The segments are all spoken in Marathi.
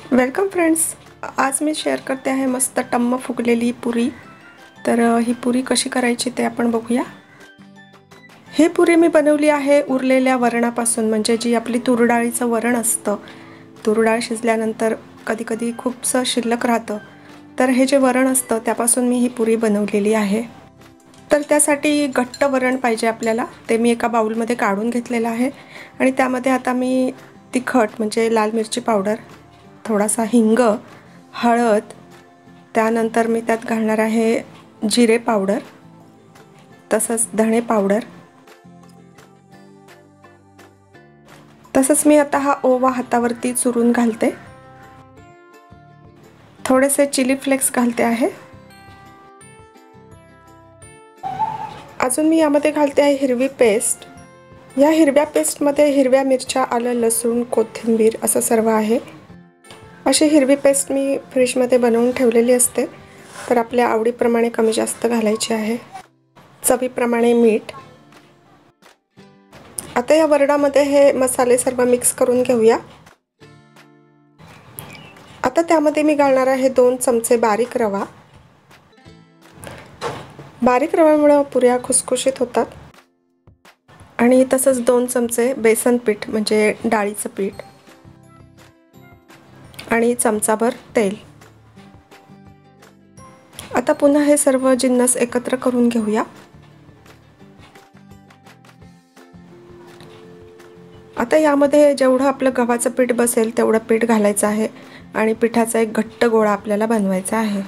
Welcome friends. आज मी शेअर करते आहे मस्त टम्म फुगलेली पुरी। तर ही पुरी कशी करायची ते आपण बघूया। ही पुरी मी बनवली आहे उरलेल्या वरणापासून, म्हणजे जी आपली तूर डाळीचं वरण असतं। तूर डाळ शिजल्यानंतर कधी कधी खूपसं शिल्लक राहतं, तर हे जे वरण असतं त्यापासून मी ही पुरी बनवलेली आहे। तर त्यासाठी घट्ट वरण पाहिजे आपल्याला। ते मी एका बाउलमध्ये काढून घेतलेलं आहे आणि त्यामध्ये आता मी तिखट म्हणजे लाल मिरची पावडर, थोडासा हिंग, हळद, त्यानंतर मी त्यात घालणार आहे जिरे पावडर, तसंच धणे पावडर, तसंच मी आता हा ओवा हातावरती चुरून घालते। थोडेसे चिली फ्लेक्स घालते आहे। अजून मी यामध्ये घालते आहे हिरवी पेस्ट। या हिरव्या पेस्टमध्ये हिरव्या मिरच्या, आलं, लसूण, कोथिंबीर असं सर्व आहे। अशी हिरवी पेस्ट मी फ्रीजमध्ये बनवून ठेवलेली असते, तर आपल्या आवडीप्रमाणे कमी जास्त घालायची आहे। चवीप्रमाणे मीठ। आता या वरणामध्ये हे मसाले सर्व मिक्स करून घेऊया। आता त्यामध्ये मी घालणार आहे 2 चमचे बारीक रवा। बारीक रव्यामुळे पुऱ्या खुसखुशीत होतात। आणि तसंच 2 चमचे बेसन पीठ म्हणजे डाळीचं पीठ आणि चमचाभर तेल। आता पुन्हा हे सर्व जिन्नस एकत्र करून घेऊया। आता यामध्ये जेवढं आपलं गव्हाचं पीठ बसेल तेवढं पीठ घालायचं आहे आणि पिठाचा एक घट्ट गोळा आपल्याला बनवायचा आहे।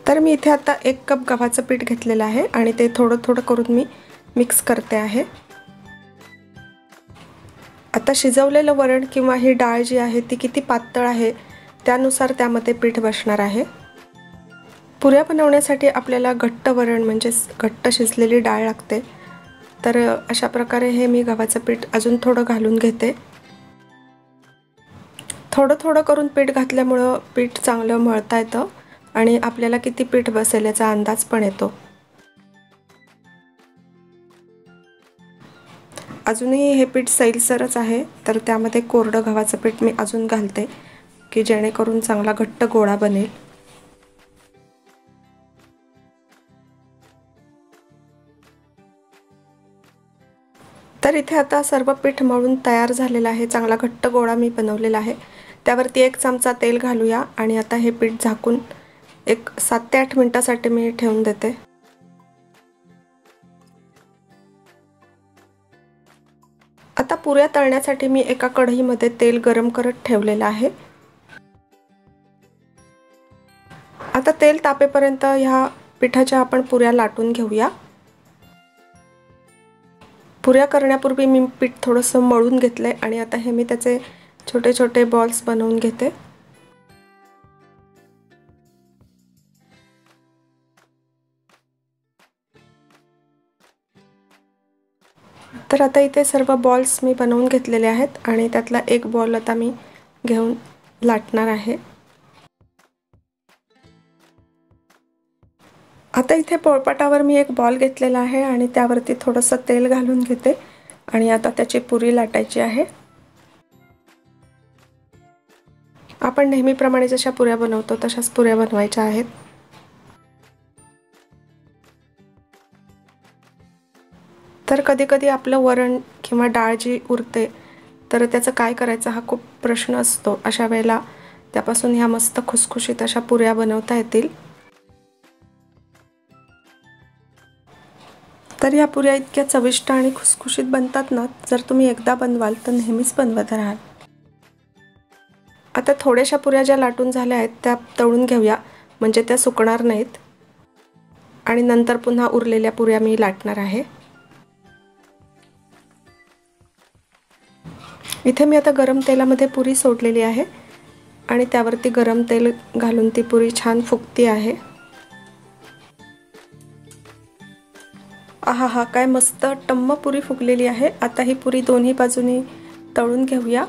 तर मी इथे आता 1 कप गव्हाचं पीठ घेतलेलं आहे आणि ते थोडं थोडं करून मी मिक्स करते आहे। आता शिजवलेलं वरण किंवा ही डाळ जी आहे ती किती पातळ आहे त्यानुसार त्यामध्ये पीठ बसणार आहे। पुऱ्या बनवण्यासाठी आपल्याला घट्ट वरण म्हणजे घट्ट शिजलेली डाळ लागते, तर अशा प्रकारे हे मी गव्हाचं पीठ अजून थोडं घालून घेते। थोडं थोडं करून पीठ घातल्यामुळं पीठ चांगलं मळता येतं आणि आपल्याला किती पीठ बसेल याचा अंदाज पण येतो। अजूनही हे पीठ सैलसरच आहे, तर त्यामध्ये कोरडं गव्हाचं पीठ मी अजून घालते की जेणेकरून चांगला घट्ट गोळा बनेल। तर इथे आता सर्व पीठ मळून तयार झालेलं आहे। चांगला घट्ट गोळा मी बनवलेला आहे। त्यावरती 1 चमचा तेल घालूया आणि आता हे पीठ झाकून एक 7 ते 8 मिनिटांसाठी मी ठेवून देते। आता पुऱ्या तळण्यासाठी मी एका कढईमध्ये तेल गरम करत ठेवलेलं आहे। आता तेल तापेपर्यंत ह्या पिठाच्या आपण पुऱ्या लाटून घेऊया। पुऱ्या करण्यापूर्वी मी पीठ थोडंसं मळून घेतलंय आणि आता हे मी त्याचे छोटे छोटे बॉल्स बनवून घेते। तर आता इथे सर्व बॉल्स मी बनवून घेतलेले आहेत आणि त्यातला एक बॉल आता मी घेऊन लाटणार आहे। आता इथे पोळपाटावर मी एक बॉल घेतलेला आहे आणि त्यावरती थोडंसं तेल घालून घेते आणि आता त्याची पुरी लाटायची आहे। आपण नेहमीप्रमाणे जशा पुऱ्या बनवतो तशाच पुऱ्या बनवायच्या आहेत। तर कधी कधी आपलं वरण किंवा डाळ जी उरते तर त्याचं काय करायचं हा खूप प्रश्न असतो। अशा वेळेला त्यापासून ह्या मस्त खुसखुशीत अशा पुऱ्या बनवता येतील। तर ह्या पुऱ्या इतक्या चविष्ट आणि खुसखुशीत बनतात ना, जर तुम्ही एकदा बनवाल तर नेहमीच बनवत राहाल। आता थोड्याशा पुऱ्या ज्या लाटून झाल्या आहेत त्या तळून घेऊया, म्हणजे त्या सुकणार नाहीत आणि नंतर पुन्हा उरलेल्या पुऱ्या मी लाटणार आहे। इथे मी आता गरम तेलामध्ये पुरी सोडलेली आहे आणि त्यावरती गरम तेल घालून ती पुरी छान फुगती आहे। आहा हा, काय मस्त टम्म पुरी फुगलेली आहे। आता ही पुरी दोन्ही बाजूनी तळून घेऊया।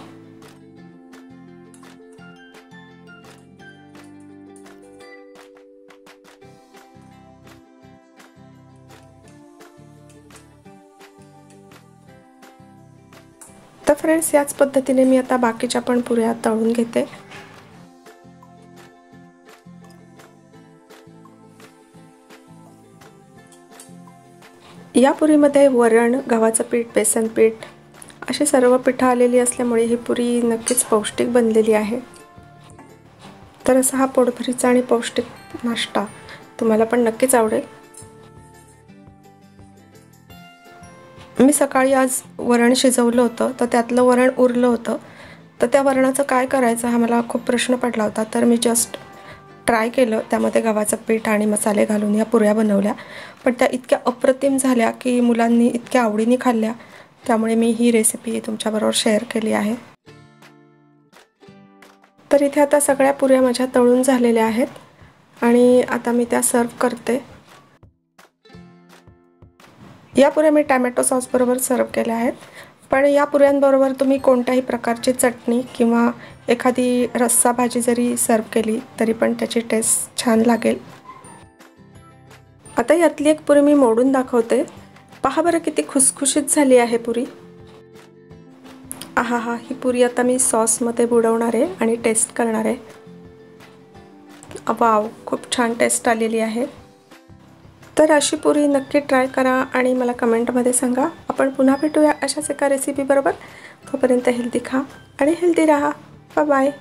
तर फ्रेंड्स, याच पद्धतीने मी आता बाकीच्या पण पुऱ्या तळून घेते. या पुरीमध्ये वरण, गव्हाचं पीठ, बेसन पीठ अशी सर्व पिठं आलेली असल्यामुळे ही पुरी नक्कीच पौष्टिक बनलेली आहे. तर असा हा पोटभरीचा आणि पौष्टिक नाश्ता तुम्हाला पण नक्कीच आवडेल. मी सकाळी आज वरण शिजवलं होतं, तर त्यातलं वरण उरलं होतं. तर त्या वरणाचं काय करायचं हा मला खूप प्रश्न पडला होता. तर मी जस्ट ट्राय केलं, त्यामध्ये गव्हाचं पीठ आणि मसाले घालून या पुऱ्या बनवल्या. पण त्या इतक्या अप्रतिम झाल्या की मुलांनी इतक्या आवडीने खाल्ल्या. त्यामुळे मी ही रेसिपी तुमच्याबरोबर शेअर केली आहे. तर इथे आता सगळ्या पुऱ्या माझ्या तळून झालेल्या आहेत आणि आता मी त्या सर्व करते. या पुऱ्या मी टॅमॅटो सॉस बरोबर सर्व केल्या आहेत. पण या पुऱ्यांबरोबर तुम्ही कोणत्याही प्रकारची चटणी किंवा एखादी रस्सा भाजी जरी सर्व केली तरी पण त्याची टेस्ट छान लागेल. आता यातली एक पुरी मी मोडून दाखवते. पहा बरं किती खुसखुशीत झाली आहे पुरी. आहा, ही पुरी आता मी सॉसमध्ये बुडवणार आहे आणि टेस्ट करणार आहे. वाव, खूप छान टेस्ट आलेली आहे. तर अशी पुरी नक्की ट्राय करा आणि मला कमेंटमध्ये सांगा. आपण पुन्हा भेटूया अशाच एका रेसिपी बरोबर. तोपर्यंत हेल्दी खा आणि हेल्दी राहा. Bye bye.